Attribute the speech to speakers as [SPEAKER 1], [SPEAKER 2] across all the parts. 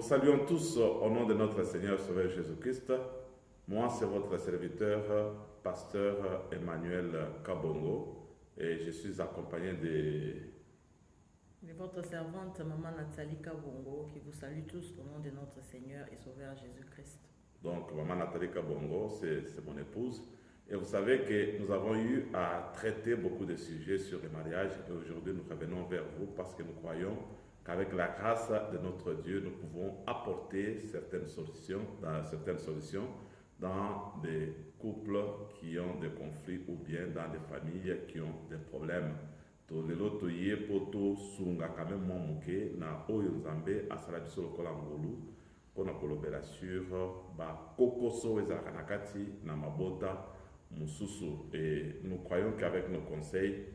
[SPEAKER 1] saluons tous au nom de notre Seigneur Sauveur Jésus-Christ. Moi, c'est votre serviteur, pasteur Emmanuel Kabongo, et je suis accompagné de
[SPEAKER 2] votre servante, Maman Nathalie Kabongo, qui vous salue tous au nom de notre Seigneur et Sauveur Jésus-Christ.
[SPEAKER 1] Donc, Maman Nathalie Kabongo, c'est mon épouse. Et vous savez que nous avons eu à traiter beaucoup de sujets sur le mariage. Et aujourd'hui, nous revenons vers vous parce que nous croyons qu'avec la grâce de notre Dieu, nous pouvons apporter certaines solutions dans des couples qui ont des conflits ou bien dans des familles qui ont des problèmes. Tolelo toye poto sunga quand même moke na oyo nzambe asala biso lokola ngolu pona kolobela sur ba kokoso ezalaka na kati na mabota mususu, et nous croyons qu'avec nos conseils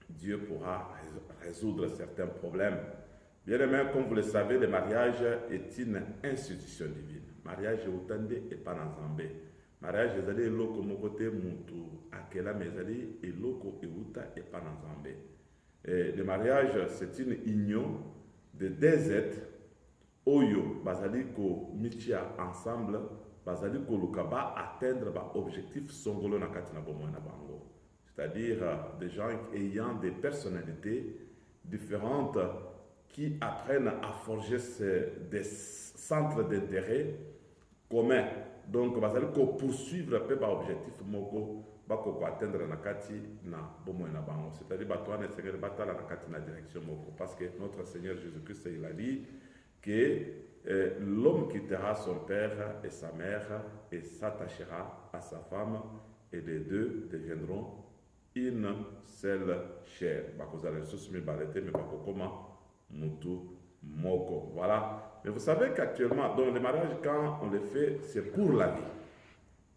[SPEAKER 1] Dieu pourra résoudre certains problèmes. Bien aimé, comme vous le savez, le mariage est une institution divine. Mariage est utande et pas nzambe. Mariage ezali eloko moko te mutu akela mezali eloko euta et pas nzambe. Le mariage, c'est une union de deux êtres oyo bazali ko mitia ensemble, bazali ko lukaba atteindre ba objectif songolo na kati na bomo na bango. C'est-à-dire des gens ayant des personnalités différentes qui apprennent à forger des centres d'intérêt communs. Donc, bazali ko poursuivre pe ba objectif moko bako ko atteindre na kati na bomo na bango. C'est-à-dire batwana sengeli batala na kati na direction moko, parce que notre Seigneur Jésus-Christ il a dit que l'homme quittera son père et sa mère et s'attachera à sa femme, et les deux deviendront une seule chair. Voilà. Mais vous savez qu'actuellement, dans les mariages, quand on les fait, c'est pour la vie.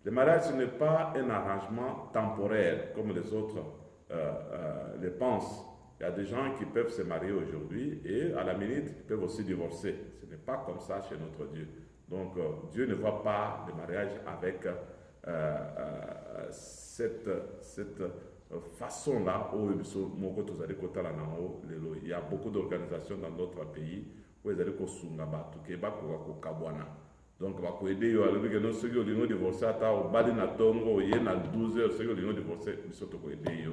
[SPEAKER 1] Le mariage, ce n'est pas un arrangement temporaire comme les autres le pensent. Il y a des gens qui peuvent se marier aujourd'hui et à la minute, ils peuvent aussi divorcer. Ce n'est pas comme ça chez notre Dieu. Donc, Dieu ne voit pas le mariage avec cette façon-là. Il y a beaucoup d'organisations dans d'autres pays où ils allaient sunga batu ke bako kabwana. Donc, va ko aider yo alors que non ceux qui ont divorcé ata au bali na tongo ye na 12 heures ceux qui ont divorcé ils sont ko aider yo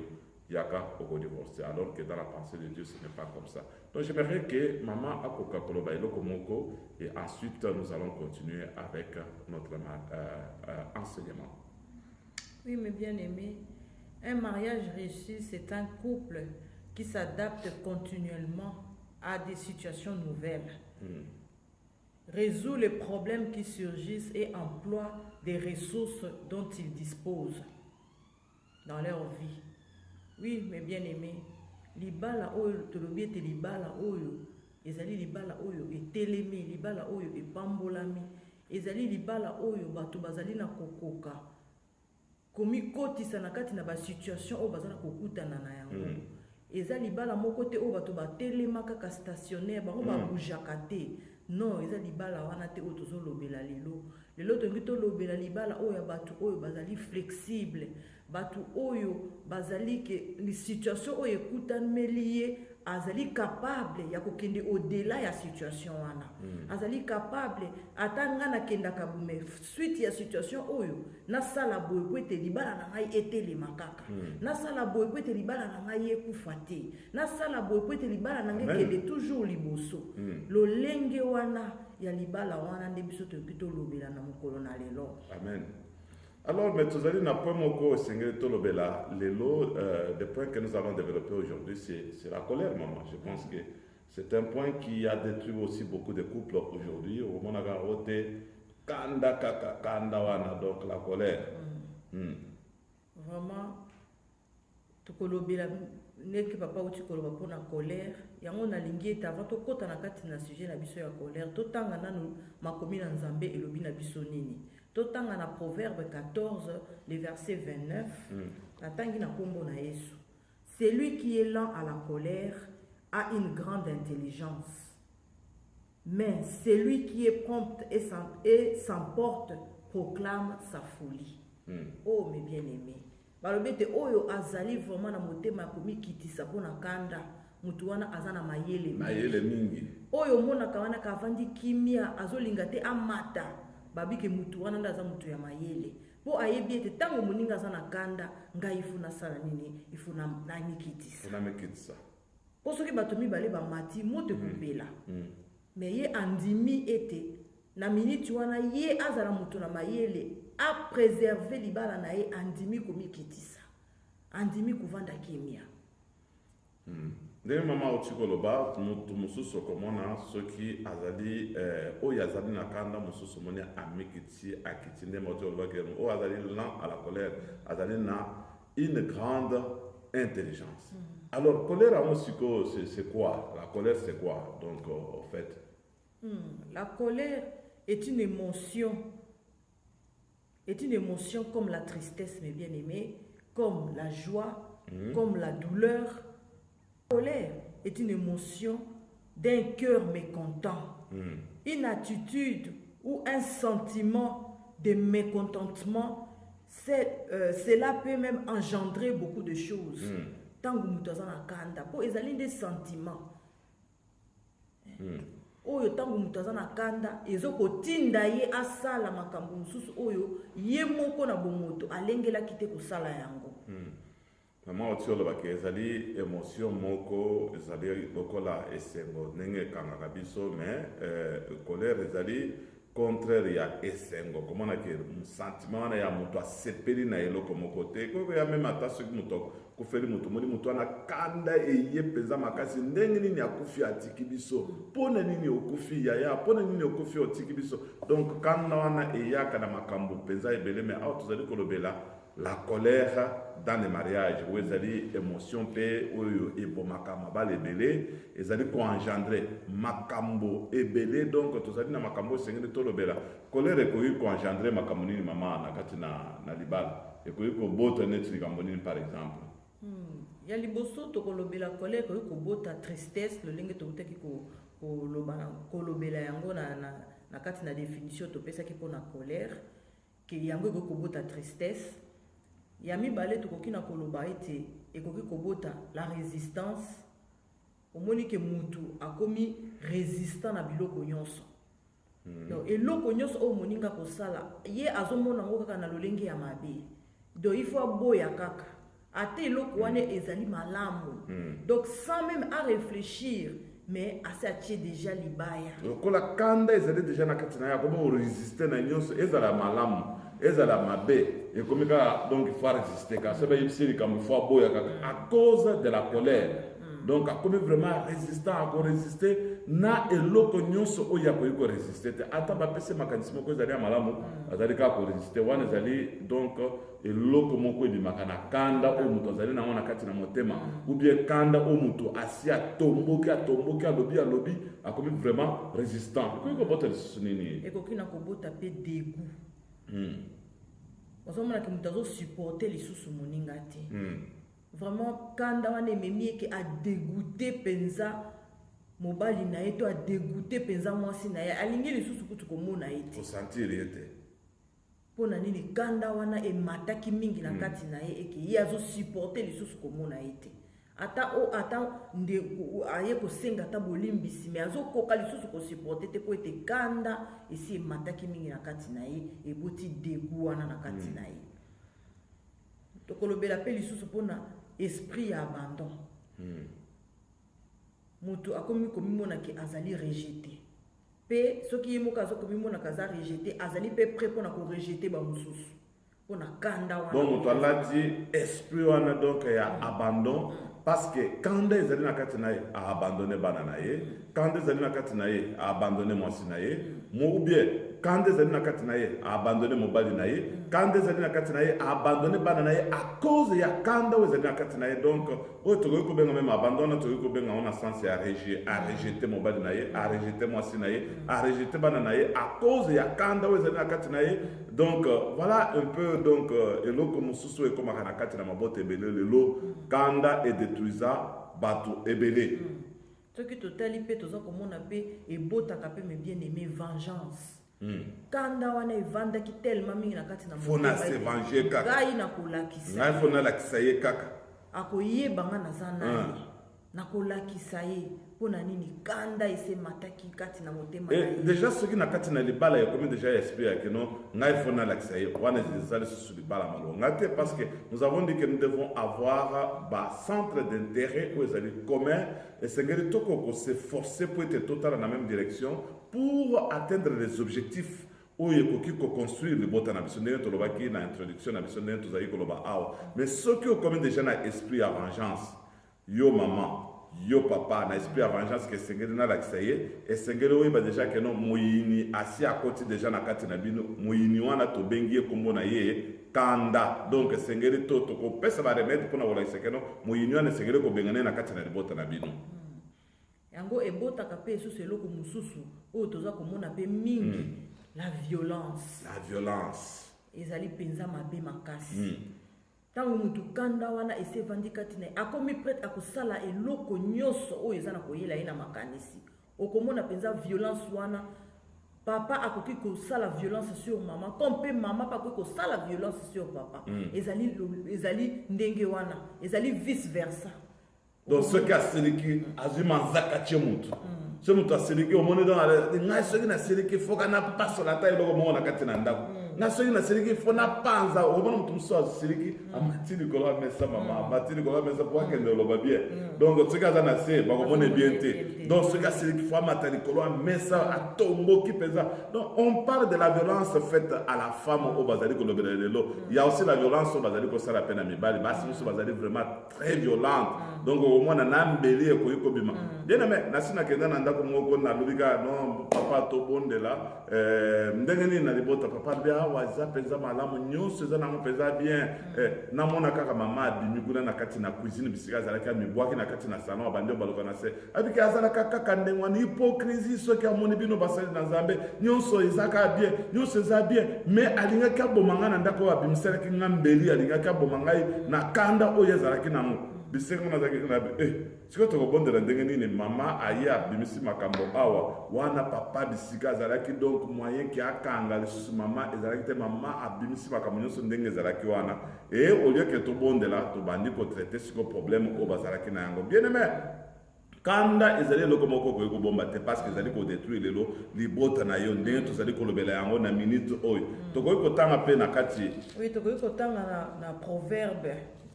[SPEAKER 1] yaka au divorcé, alors que dans la pensée de Dieu ce n'est pas comme ça. Donc j'aimerais que maman akoka koloba eloko moko, et ensuite nous allons continuer avec notre enseignement.
[SPEAKER 2] Oui, mes bien-aimés, un mariage réussi, c'est un couple qui s'adapte continuellement à des situations nouvelles, résout les problèmes qui surgissent et emploie des ressources dont ils disposent dans leur vie. Oui, mes bien-aimés, libala oyo tolobiete libala oyo ezali libala oyo etelemi, libala oyo epambolami, ezali libala oyo bato bazali na kokoka komi kotisa na kati na ba situation oyo bazala kokutana na yango. Eza libala moko te oyo bato batelema kaka stationnaire bango babujaka te. Non, eza libala wana te oyo tozolobela lelo. Lelo tongi tolobela libala oyo bato oyo bazali flexible, bato oyo bazali ke li situation oyo ekutanmeli ye azali capable ya kokende au-delà ya situation wana. Azali capable atanga na kenda kabume suite ya situation oyo na sala boye kwete libala na ngai etelema kaka. Na sala boye kwete libala na ngai ekufa te. Na sala boye kwete libala na ngai kende toujours liboso. Lolenge wana ya libala wana nde biso tokito lobela na mokolo na lelo.
[SPEAKER 1] Amen. Alors, mais tous allez na point moko sengeli tolobela lelo, des points que nous allons développer aujourd'hui, c'est la colère, maman. Je pense que c'est un point qui a détruit aussi beaucoup de couples aujourd'hui. Au moment où kanda wana, donc la colère.
[SPEAKER 2] Vraiment, tokolobela neke papa uti koloba pona colère. Yango na lingi eta avant to kota na kati na sujet na biso ya colère. Totanga nanu makomi na nzambe elobi na biso nini. Totanga na Proverbe 14, le verset 29. Natangi na kombo na Yesu. Celui qui est lent à la colère a une grande intelligence. Mais celui qui est prompt et s'emporte proclame sa folie. Oh mes bien-aimés. Balobete oyo azali vraiment na motema komi kitisa pona kanda. mutu wana aza na mayele
[SPEAKER 1] mayele mingi
[SPEAKER 2] oyo omonaka wana kavandi kimia azolinga te amata babike mutu wana nde aza mutu ya mayele po ayebi ete ntango moninga aza na kanda ngai ifu nasala nini ifu namikitisa po soki bato mibale bamati moto ekopela me ye andimi ete na miniti wana ye azala mutu na mayele apréserve libala na ye andimi komikitisa andimi kovanda kimia
[SPEAKER 1] ndenge mama oti koloba mutu mosusu okomona soki azali oyo azali na kanda mosusu omoni amikiti akiti nde moti olobaki oyo azali lent à la colère azali na une grande intelligence. Alors colère yango sikoyo c'est quoi? La colère c'est quoi donc au fait?
[SPEAKER 2] La colère est une émotion comme la tristesse, mes bien-aimés, comme la joie, comme la douleur. La colère est une émotion d'un cœur mécontent, une attitude ou un sentiment de mécontentement. Cela peut même engendrer beaucoup de choses. Tant que nous sommes en kanda, pour ezali des sentiments. Oyo tangu mutaza na kanda ezokotinda ye asala makambo mususu oyo ye moko na bomoto alengela kite kosala yango.
[SPEAKER 1] Mama otio lobaki ezali émotion moko ezali lokola esengo ndenge kangaka biso mais colère ezali contraire ya esengo komona ke sentiment wana ya moto asepeli na eloko moko te ko ya même ata soki moto kufeli moto moni moto wana kanda eye peza makasi ndenge nini akufi atiki biso pona nini okufi ya pona nini okufi otiki biso donc kanda wana eyaka na makambo peza ebele mais awa tozali kolobela la colère dans les mariages où ezali émotion pe oyo ebomaka mabala ebele ezali ko engendrer makambo ebele donc tozali na makambo sengeli tolobela colère ekoki ko engendrer makambo nini mama na kati na libala ekoki ko bota neti likambo nini par exemple.
[SPEAKER 2] Ya liboso tokolobela colère ekoki kobota tristesse lolenge tokutaki kolobela yango na kati na définition topesaki mpona colère ke yango ekoki kobota tristesse. Ya mibale tokoki na koloba ete ekoki kobota la résistance. Omoni ke mutu akomi résistant na biloko nyonso. Donc eloko nyonso o moninga kosala ye azomona ngo kaka na lolenge ya mabe. Donc il faut aboya kaka. Ate eloko wane ezali malamu. Donc sans même à réfléchir mais assez atie déjà libaya.
[SPEAKER 1] Kola kanda ezali déjà na kati na ya komo résister na nyonso ezala malamu. Ezala mabe et comme donc il faut résister car c'est pas ici comme il faut aboya à cause de la colère. Donc comme vraiment résistant à résister na eloko nyonso oya ko résister ata ba pese mécanisme ko ezali malamu azali ka ko résister wana ezali donc eloko moko di makana kanda o muto azali na wana kati na motema ou bien kanda o muto asi atomboki alobi akomi vraiment résistant ko bota sunini
[SPEAKER 2] et kokina ko bota pe dégoût. Ozomona ke mutu supporter les sous moninga te. Vraiment kanda wana ememi eke a dégoûté penza mobali na ye to a dégoûté penza mwasi na ye alingi lisusu kutu komona ye te.
[SPEAKER 1] Sentir ye te.
[SPEAKER 2] Pona nini kanda wana emataki mingi na kati na ye eke ye azo supporter lisusu komona ye te. Ata nde aye kosenga ta bolimbisi me azokoka lisusu ko supporter te po ete kanda esi emataki mingi na kati na ye eboti dégoût wana na kati na ye. Tokolobela pe lisusu pona esprit ya abandon. Mutu akomi komimona ke azali rejeté. Pe soki ye moko azokomimona kaza rejeté azali pe prêt pona ko rejeter ba mususu. Pona kanda wana.
[SPEAKER 1] Donc mutu alati esprit wana donc ya abandon. Parce que quand les années a abandonné Bananaye, quand les années a abandonné Monsinaye, ou bien quand les années a abandonné Mobalinaye, quand les années a abandonné Bananaye à cause de Kanda aux années donc, tu veux même abandonner, tu veux bien en sens à rejeter Mobalinaye, à rejeter Monsinaye, à rejeter Bananaye à cause de Kanda aux années donc voilà un peu donc et l'eau comme sous et comme à Katina Mabote Belé, le lot Kanda et détruisa Batu Ebele.
[SPEAKER 2] Ce qui total IP, tout ça comme on appelle et bota capé mais bien aimé vengeance. Kanda wana evanda ki tellement mingi na Katina
[SPEAKER 1] Mabote. Fona se venger kaka.
[SPEAKER 2] Gai na kola kisa.
[SPEAKER 1] Ngai fona la kisaye kaka.
[SPEAKER 2] Akoye banga na zana. nakolakisa ye mpona nini kanda ese mataki kati na motema na
[SPEAKER 1] Et
[SPEAKER 2] ye.
[SPEAKER 1] déjà ceux qui na kati na libala ya comme déjà esprit ya keno ngai fona lakisa ye wana zali sur libala malonga te parce que nous avons dit que nous devons avoir ba centre d'intérêt où ils allaient commun et c'est que toko ko s'efforcer pour être total dans la même direction pour atteindre les objectifs oyo ekoki koconstruire libota na biso ndenge tolobaki na introduction na biso ndenge tozali koloba awa. Mais soki okomi déjà na esprit ya vengeance yo maman yo papa na esprit ya vengeance ke esengeli nalakisa ye esengeli oyeba déjà ke no moyini asi akoti déjà na kati na bino moyini wana tobengi ye kombo na ye kanda. Donc esengeli to tokopesa baremede mpona kolakisa ke no moyini wana esengeli kobengana ye na kati na libota na bino.
[SPEAKER 2] Yango ebotaka pe esusu eloko mosusu oyo toza komona pe mingi la violence.
[SPEAKER 1] La violence
[SPEAKER 2] Ezali penza mabe makasi. Tango mutu kanda wana ese vandi kati na akomi prête akosala eloko nyonso oyo eza na koyela ye na makanisi. Okomona penza violence wana papa akoki kosala violence sur maman comme pe maman pa akoki kosala violence sur papa. Ezali ndenge wana ezali vice versa.
[SPEAKER 1] donc soki aseliki azwi manzaka tie mutu so mutu aseliki omoni donc ngai soki naseliki foka napasola ata eloko moko na kati na ndako ngai soki naseliki fo napanza omona mutu mosusu aseliki amati likolo amesa mama amati likolo amesa po akende oloba bien donc soki aza na se bakomona bien te donc soki aseliki fo amata likolo amesa atomboki mpenza. Donc on parle de la violence faite à la femme oyo bazali kolobela lelo. Il y a aussi la violence oyo bazali kosala mpe na mibali basi mosusu bazali vraiment très violente. Donc au moins na mbeli ekoki kobima bien aimé nasi nakenda na ndako moko nalobi kaka non papa tobondela ndenge nini na libota papa bia awa eza mpenza malamu nyonso eza nango mpenza bien. Namona kaka mama abimi kuna na kati na cuisine bisika azalaki amibwaki na kati na salon abandi baloka na se abiki azalaka kaka ndenge wana hypocrisie soki amoni bino basali na nzambe nyonso eza kaka bien nyonso eza bien mais alingaki aboma ngai na ndako oyo abimisalaki nga mbeli alingaki aboma ngai na kanda oyo ezalaki nango bisenge nazaki na sikoyo tokobondela ndenge nini mama aye abimisi makambo awa wana papa bisika azalaki donc moyen ki akanga lisusu mama ezalaki te mama abimisi makambo nyonso ndenge ezalaki wana e au lieu ke tobondela tobandi kotraite siko problème oyo bazalaki na yango bien aimé kanda ezali eloko moko okoki kobomba te parce que ezali kodétruire lelo libota na yo ndenge tozali kolobela yango na minute oyo tokoki kotanga mpe na kati.
[SPEAKER 2] Oui, tokoki kotanga na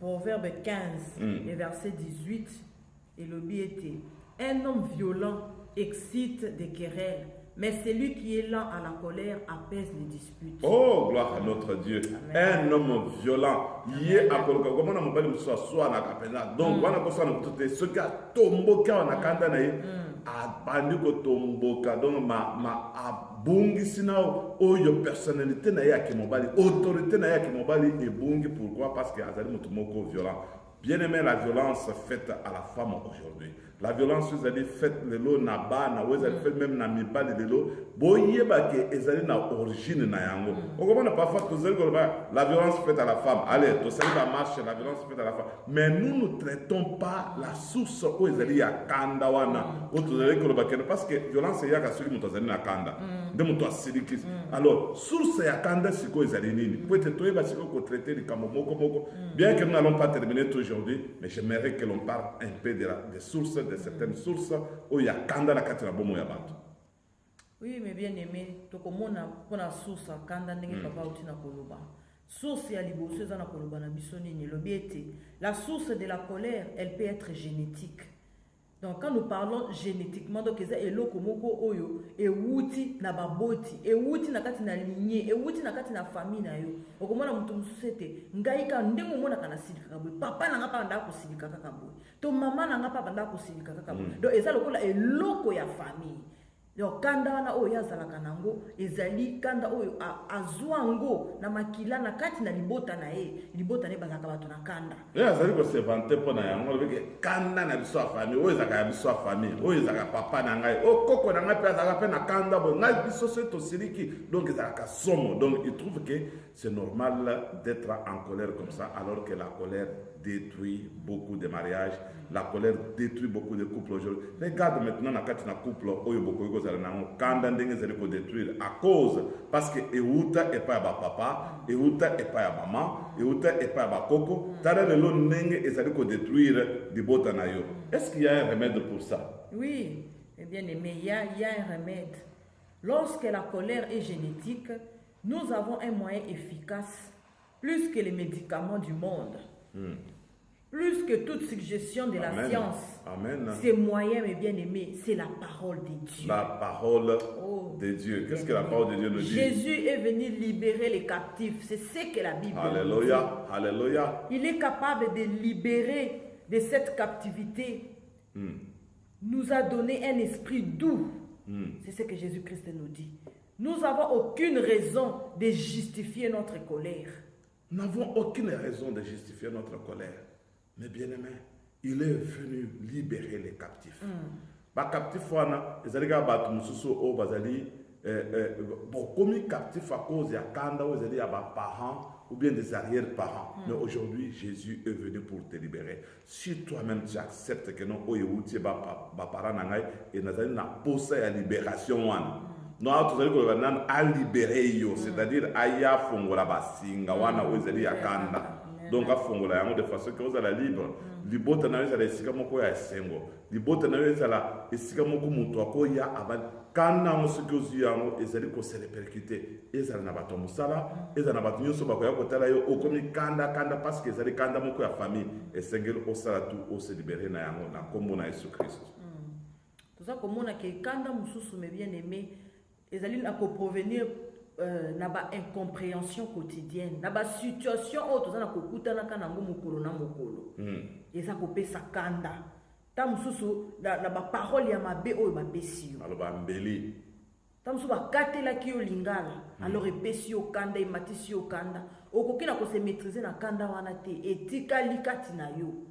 [SPEAKER 2] Proverbe 15, et verset 18, et le était un homme violent excite des querelles, mais celui qui est lent à la colère apaise les disputes.
[SPEAKER 1] Oh, gloire à notre Dieu. Amen. Un homme violent. Yé akoloka comment na mobali muso soit na kapena. Donc wana ko sana tout ce qui a tomboka na kanda na ye abandi ko tomboka donc ma abungi sina oyo personnalité na ye ya mobali autorité na ye ya mobali ebungi. Pourquoi? Parce que azali mutu moko violent. Bien aimé, la violence faite à la femme aujourd'hui. La violence, vous allez faite le lot na bana, vous allez fait même na mibali le lot. Boye ba ke ezali na origine na yango. On comprend parfois que vous allez la violence faite à la femme. Allez, tout ça va marcher, la violence faite à la femme. Mais nous ne traitons pas la source où ezali ya kanda wana. Où vous allez parce que violence ya ka suri mutazali na kanda. De muto asiriki. Alors, source ya kanda siko ezali nini? Peut-être toi ba siko ko traiter les kamomoko moko. Bien que nous n'allons pas terminer aujourd'hui, mais j'aimerais que l'on parle un peu des sources, de certaines sources où il y a kanda la kati na bomo ya bato.
[SPEAKER 2] Oui, mais bien aimé, tokomona pona source kanda ndenge papa uti na koloba. Source ya liboso za na koloba na biso nini lobi ete. La source de la colère, elle peut être génétique. Donc quand nous parlons génétiquement, donc eza eloko moko oyo ewuti na baboti, ewuti na kati na lignée, ewuti na kati na famille na yo. Okomona mutu mususu ete ngai ka ndenge omona kana silika boy, papa na nga pa nda ko silika kaka boy. To mama na nga pa nda ko silika kaka boy. Donc eza lokola eloko ya famille. Donc kanda wana oyo yazalaka nango ezali kanda oyo azwango na makila na kati na libota na ye bazaka bato na kanda.
[SPEAKER 1] Azali ko se vanter pona yango beke kanda na biso famille oyo ezaka ya biso famille oyo ezaka papa na ngai o koko na ngai pe azaka pe na kanda bo ngai biso se to siliki donc ezaka somo. Donc il trouve que c'est normal d'être en colère comme ça alors que la colère détruit beaucoup de mariages. La colère détruit beaucoup de couples aujourd'hui. Regarde maintenant dans un couple, quand on détruire à cause, parce que Euta est pas à papa, Euta est pas à maman, Euta est pas à coco, t'as le long et ça détruire du botanayo. Est-ce qu'il y a un remède pour ça?
[SPEAKER 2] Oui, eh bien aimé, il y a un remède. Lorsque la colère est génétique, nous avons un moyen efficace, plus que les médicaments du monde. Plus que toute suggestion de la science.
[SPEAKER 1] Amen.
[SPEAKER 2] Ces moyens, mes bien-aimés, c'est la parole de Dieu.
[SPEAKER 1] La parole de Dieu. Qu'est-ce que la parole de Dieu nous dit?
[SPEAKER 2] Jésus est venu libérer les captifs. C'est ce que la Bible dit.
[SPEAKER 1] Alléluia. Alléluia.
[SPEAKER 2] Il est capable de libérer de cette captivité. Nous a donné un esprit doux. C'est ce que Jésus-Christ nous dit. Nous n'avons aucune raison de justifier notre colère.
[SPEAKER 1] Nous n'avons aucune raison de justifier notre colère. Mais bien aimé, il est venu libérer les captifs. Les captifs, ils comme captifs à cause de parents ou bien des arrière-parents. Mais aujourd'hui, Jésus est venu pour te libérer. Si toi-même tu acceptes que non, et la libération. Non, tu as libéré, c'est-à-dire aya fongola basinga wana wezeli yakanda. Donc a fongola yango de façon que vous allez libre. Libota na wezala esika moko ya esengo. Libota na wezala esika moko mutu akoya abali kana musuki ozu yango ezali ko se répercuter. Ezala na bato musala, ezala na bato nyonso bakoya kotala yo okomi kanda parce que ezali kanda moko ya famille esengeli osala tout o se libérer na yango na kombo na Yesu Christ.
[SPEAKER 2] Tout ça comme on a que kanda mususu me bien aimé. Les alliés peuvent provenir na ba incompréhension quotidienne, na ba situation où tout ça na kokuta na kanango mokolo na mokolo. Eza kopesa kanda. Ta mususu na ba parole ya mabe oyo ba pesi yo.
[SPEAKER 1] Aloba mbeli.
[SPEAKER 2] Ta mususu ba katela ki yo lingala, alors epesi yo kanda, ematisi yo kanda. Okoki na ko se maîtriser na kanda wana te, etika likati na yo.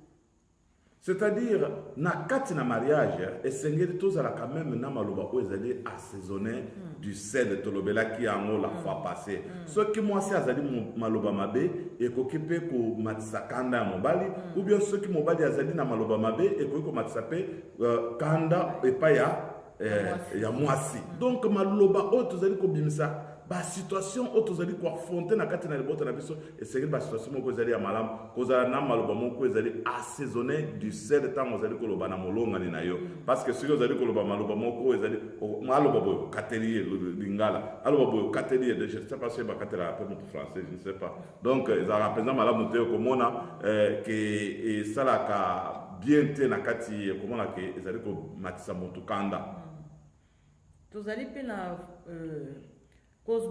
[SPEAKER 1] C'est-à-dire, na kati na mariage, et sengeli tozala quand même na maloba o ezali assaisonné du sel de tolobela ki yango la fois passée. Ce qui moi si azali maloba mabe et kokipe ko matisa kanda ya mobali ou bien ceux qui mobali azali na maloba mabe et ko matisa pe kanda et pas ya mwasi. Donc maloba o tozali ko bimisa ba situation o tozali ko affronter na kati na libota na biso et c'est ba situation moko ezali ya malam kozala na maloba moko ezali assaisonné du sel temps ozali ko loba na molonga ni na yo parce que si ozali ko loba maloba moko ezali maloba boyo katelier lingala aloba boyo katelier de je sais pas si ba katela un peu français je ne sais pas donc ils ont représent malam te ko mona que sala ka bien te na kati ko mona que ezali ko matisa motu kanda
[SPEAKER 2] tozali pe na cause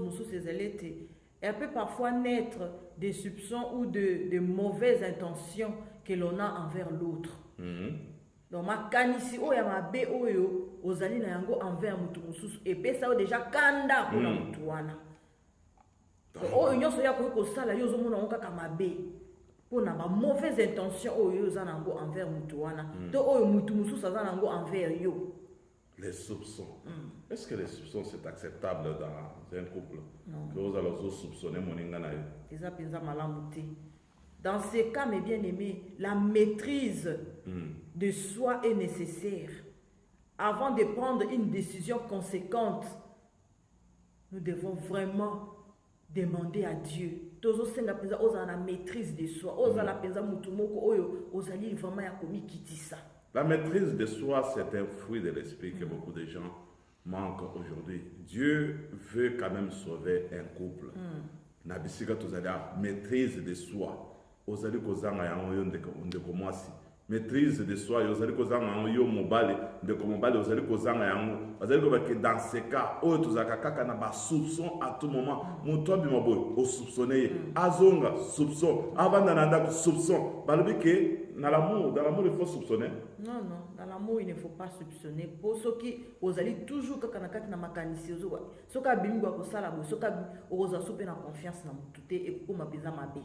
[SPEAKER 2] elle peut parfois naître des soupçons ou de mauvaises intentions que l'on a envers l'autre. Donc ma kanisi o ya mabe oyo ozali na yango envers mutu mususu et pe ça déjà kanda pour mutu wana. O nyonso ya ko sala yo zo mona kaka mabe pour na ba mauvaise intention oyo za nango envers mutu wana. To oyo mutu mususu za nango envers yo.
[SPEAKER 1] Les soupçons. Est-ce que les soupçons c'est acceptable dans un couple?
[SPEAKER 2] Non.
[SPEAKER 1] Que vous allez soupçonner mon ingana.
[SPEAKER 2] Dans ces cas, mes bien-aimés, la maîtrise de soi est nécessaire. Avant de prendre une décision conséquente, nous devons vraiment demander à Dieu. Tozo senga penza oza na maîtrise de soi. Oza la penza mutumoko oyo ozali vraiment ya komi kitisa.
[SPEAKER 1] La maîtrise de soi, c'est un fruit de l'esprit que beaucoup de gens manquent aujourd'hui. Dieu veut quand même sauver un couple. Nabisika tozala maîtrise de soi. Ozali kozanga yango yo ndeko mwasi. Maîtrise de soi, ozali kozanga yango yo mobali, ndeko mobali ozali kozanga yango. Ozali ko que dans ces cas, oyo tozaka kaka na ba soupçon à tout moment. Muto bima boy, o soupçonner, azonga soupçon, abanda na ndako soupçon. Balobi que dans l'amour il faut soupçonner.
[SPEAKER 2] Non, dans l'amour, il ne faut pas soupçonner. Pour ceux qui osent toujours quand on a makanisi ozoa. Ceux qui abimi kwa kosala bo, ceux qui osa souper na confiance na mututé et pour ma pesa mabe.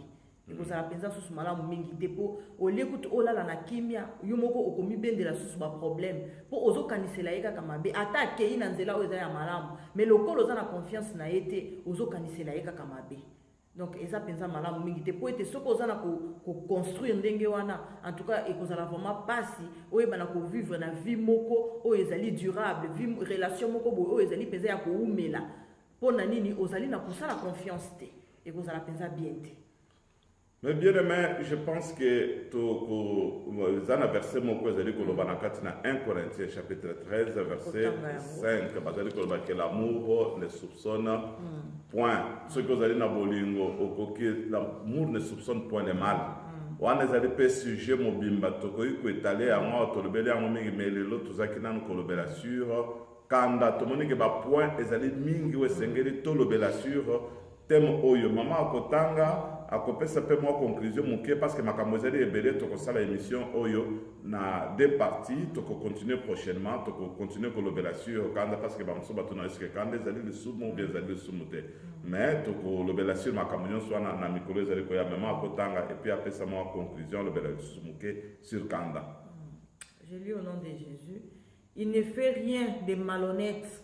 [SPEAKER 2] Et pour ça la pesa sous malamu mingi depo au l'écoute o la na kimia yomoko okomi bendela sous ba problème. Pour ozo kanisela yeka kamabe ata kei na nzela oza ya malamu. Mais le kolo za na confiance na été ozo kanisela yeka kamabe. Donc, eza penza malamu mingi te po ete soki oza na construire ndenge wana, en tout cas ekozala vraiment pasi oyeba na vivre na vie moko oyo ezali durable, vie relation moko boye oyo ezali penza ya koumela po na nini ozali na kosala confiance te ekozala penza bien te.
[SPEAKER 1] Mais bien aimé, je pense que zana verset moko ezali koloba na kati na 1 Corinthiens chapitre 13 verset 5 bazali koloba que l'amour ne soupçonne point. Ce que vous allez na bolingo okoki l'amour ne soupçonne point le mal. Wana ezali pe sujet mobimba tokoki koetale yango tolobeli yango mingi mais lelo tozaki nanu kolobela sur kanda tomoni ke ba point ezali mingi oyo esengeli tolobela sur thème oyo mama akotanga akopesa pe moi conclusion moke parce que makambo ezali ebele tokosala émission oyo na deux parties toko continuer prochainement toko continuer kolobela sur kanda parce que bamosusu bato na eske kanda ezali lisumu ou bien ezali lisumu te mais toko lobela sur makambo nyonso wana na mikolo ezali koya mama akotanga et puis apesa moi conclusion lobela lisusu moke sur kanda.
[SPEAKER 2] Je lis au nom de Jésus. Il ne fait rien de malhonnête.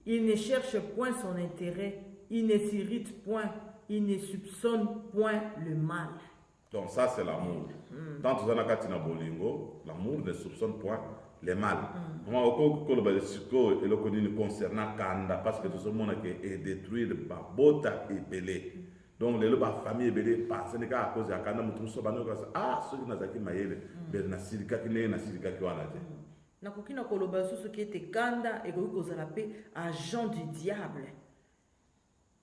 [SPEAKER 2] Il ne cherche point son intérêt. Il ne s'irrite point. Il ne soupçonne point le mal.
[SPEAKER 1] Donc ça c'est l'amour. Tant que vous avez na bolingo, l'amour ne soupçonne point le mal. Moi au ko le siko et le connu concernant kanda parce que tout ce monde est détruire ba bota et belé. Donc les ba famille belé parce que à cause ya kanda mutu so bano ah ceux qui nazaki mayele bel na silika ki na silika ki wana te.
[SPEAKER 2] Na kokina koloba susu ki était kanda et ko kozala pe agent du diable.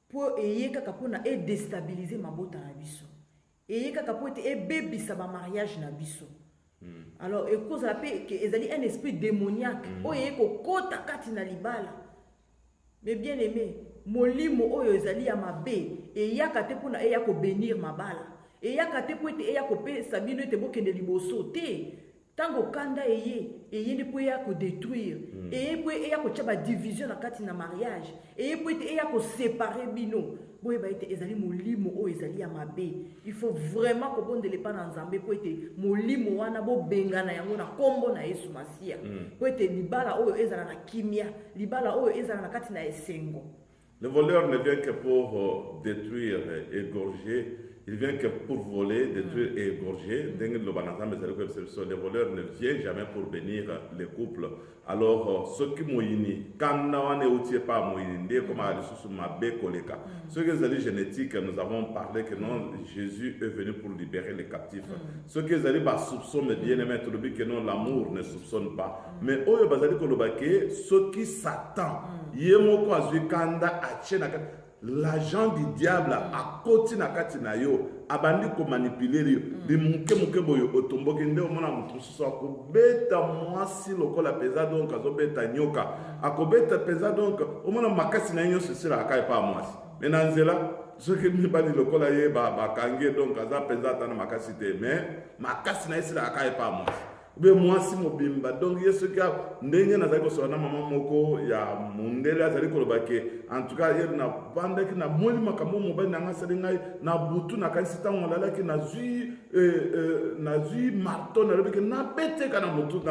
[SPEAKER 2] Pour eyeka kapona et déstabiliser mabota na biso. Eyeka kapote et bebisa ba mariage na biso. Alors et cause la paix que ezali un esprit démoniaque oyeko kota kati na libala. Mais bien aimé, molimo oyo ezali ya mabe eyaka te pona eyako bénir mabala. Eyaka te po ete eyako pe sabino ete bokende liboso te. Tango kanda eye ne po eyako détruire. Eye po eyako tchaba division na kati na mariage. Eye po ete eyako séparer bino. Boye ba ete ezali molimo o ezali ya mabe. Il faut vraiment ko bondele pa na Nzambe po ete molimo wana bo bengana yango na kombo na Yesu Masia. Po ete libala oyo ezala na kimia, libala oyo ezala na kati na esengo.
[SPEAKER 1] Le voleur ne vient que pour détruire, égorger. Il vient que pour voler, détruire et égorger. Le voleur ne vient jamais pour bénir les couples. Alors, ce qui moyini, quand on est outil pas moyini, comme à koleka. Ce qui est génétique, nous avons parlé que non, Jésus est venu pour libérer les captifs. Ce qui est soupçonne bien aimé, que non, l'amour ne soupçonne pas. Mais oyo bazali kolobake, ce qui s'attend, yemo ko azui kanda achena. L'agent du diable a côté na kati na yo abandi ko manipuler yo de muke boyo otombo kende o mona mutu so ko beta mwasi lokola peza donc azo beta nyoka akobeta peza donc o mona makasi na nyo sisira akai pa mwasi menanzela ce que mi bali lokola ye ba kange donc aza peza tana makasi te mais makasi na sisira akai pa mwasi be mwasi mobimba donc yesu ka ndenge na zako sona mama moko ya mundele azali kolobake en tout cas yer na banda ki na moli makambo mobali na ngasali ngai na butu na kansita ngolala ki na zui marto na rebeke na bete kana mutu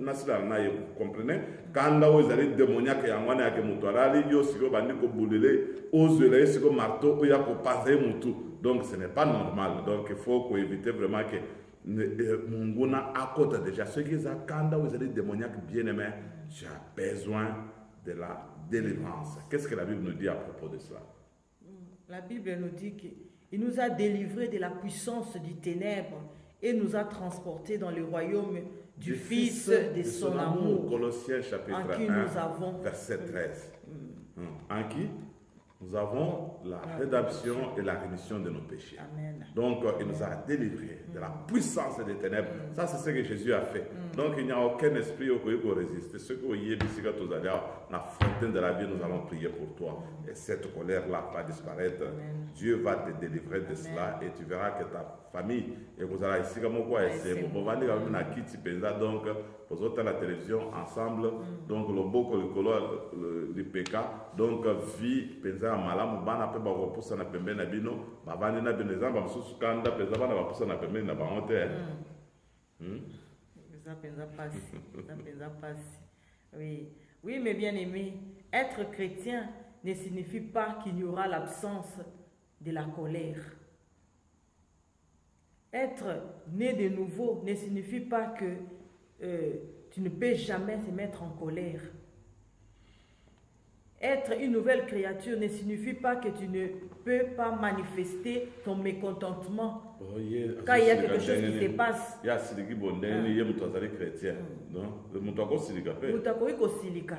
[SPEAKER 1] na sila na ye comprenez kanda o ezali démoniaque ya ngwana yake mutu alali yo siko bandi ko bulele ozela siko marto o ya ko paser mutu donc ce n'est pas normal donc il faut ko éviter vraiment que Munguna à côté déjà ce qui est à Kanda vous allez démoniaque bien aimé tu as besoin de la délivrance. Qu'est-ce que la Bible nous dit à propos de cela?
[SPEAKER 2] La Bible nous dit qu'il nous a délivrés de la puissance du ténèbre et nous a transportés dans le royaume du Fils de son amour.
[SPEAKER 1] Colossiens chapitre 1 verset 13. En qui nous avons la rédemption et la rémission de nos péchés.
[SPEAKER 2] Amen.
[SPEAKER 1] Donc, il nous a délivrés de la puissance des ténèbres. Ça, c'est ce que Jésus a fait. Donc, il n'y a aucun esprit qui peut résister. Ce que vous voyez ici, quand vous allez à la fontaine de la vie, nous allons prier pour toi. Et cette colère-là va disparaître. Amen. Dieu va te délivrer de cela et tu verras que ta famille, et vous allez ici, comme quoi, c'est bon. Donc, vous autres à la télévision ensemble. Donc, le beau le PK. Donc, vie, pensa malamu bana pe ba kopusa na pembe na bino bavandi na bino zamba mususu kanda pensa bana bapusa na pembe na bangote
[SPEAKER 2] ça pensa passe oui mais bien aimé être chrétien ne signifie pas qu'il y aura l'absence de la colère. Être né de nouveau ne signifie pas que tu ne peux jamais te mettre en colère. Être une nouvelle créature ne signifie pas que tu ne peux pas manifester ton mécontentement quand il y a quelque chose qui se passe.
[SPEAKER 1] Il y a siliki bondeni ye mutu azali chrétien. Donc mutu akosilika pe.
[SPEAKER 2] Mutu akoki kosilika.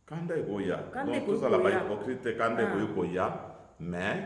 [SPEAKER 1] Kanda ekoya.
[SPEAKER 2] Kanda
[SPEAKER 1] Donc tout ça là ba hypocrite kanda ekoya mais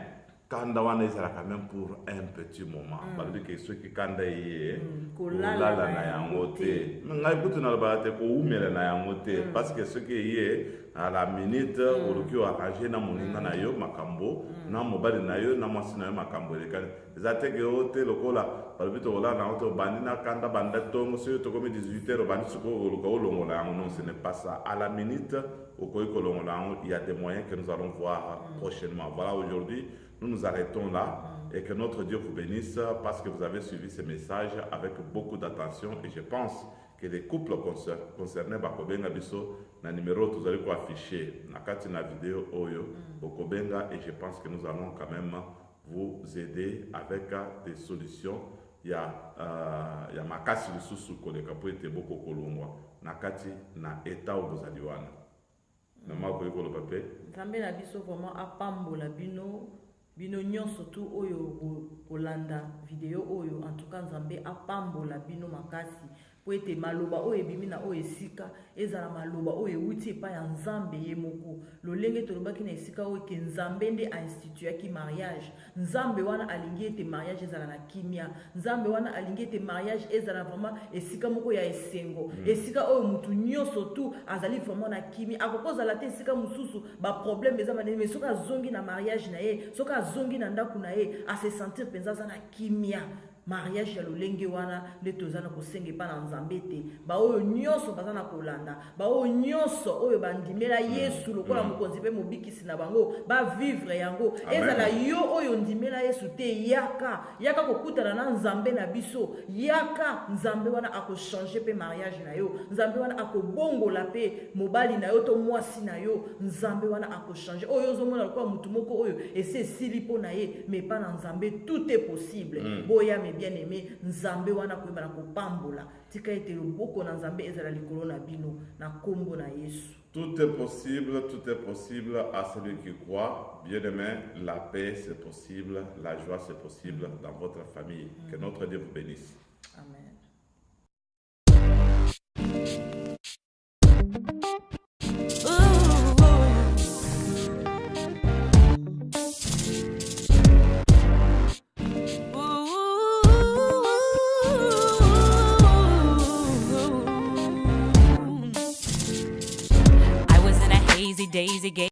[SPEAKER 1] kanda wana ezala quand même pour un petit moment. Balobi ke soki kanda ye kolala na yango te. Ngai butu na ba te ko umela na yango te parce que soki ye à la minute oluki arranger na moninga na yo makambo na mobali na yo na mwasi na yo makambo elekani eza teke o te lokola balobi tokola na oto bandi na kanda banda tongo soki tokomi 18h bandi sikoyo oluka olongola yango. Non, ce n'est pas ça. À la minute okoki kolongola yango. Il y a des moyens que nous allons voir prochainement. Voilà, aujourd'hui nous nous arrêtons là et que notre Dieu vous bénisse parce que vous avez suivi ce message avec beaucoup d'attention et je pense que les couples concernés bakobenga biso na numéro tozali ko afficher na kati na vidéo oyo bokobenga et je pense que nous allons quand même vous aider avec des solutions. Il y a makasi lisusu koleka po ete boko kolongwa na kati na état où vous allez wana na mako yekolo pape
[SPEAKER 2] nzambe na biso vraiment apambola bino nyonso tu oyo kolanda video oyo. En tout cas nzambe apambola bino makasi po ete maloba oyo ebimi na oyo esika ezala maloba oyo ewuti epai ya nzambe ye moko. Lolenge tolobaki na esika oyo ke nzambe nde ainstituaki mariage. Nzambe wana alingi ete mariage ezala na kimia. Nzambe wana alingi ete mariage ezala vraiment esika moko ya esengo. Esika oyo mutu nyonso tu azali vraiment na kimia. Akokozala te esika mususu ba problème eza manene mais soka zongi na mariage na ye, soka zongi na ndaku na ye, a se sentir penza za na kimia. Mariage ya lolenge wana nde tozana kosenge pa na nzambe te. Ba oyo nyonso bazana kolanda, ba oyo nyonso oyo bandimela Yesu lokola mokonzi pe mobikisi na bango ba vivre yango. Ezala yo oyo ndimela Yesu te yaka kokutana na nzambe na biso. Yaka nzambe wana ako changer pe mariage na yo. Nzambe wana ako bongola pe mobali na yo to mwasi na yo. Nzambe wana ako changer. Oyo zomona lokola mutu moko oyo ese silipo na ye mais pas na nzambe tout est possible. Boya bien-aimé nzambe wana koyeba na kopambola tika ete loboko na nzambe ezala likolo na bino na kombo na Yesu.
[SPEAKER 1] Tout est possible à celui qui croit. Bien-aimé, la paix c'est possible, la joie c'est possible dans votre famille. Que notre Dieu vous bénisse.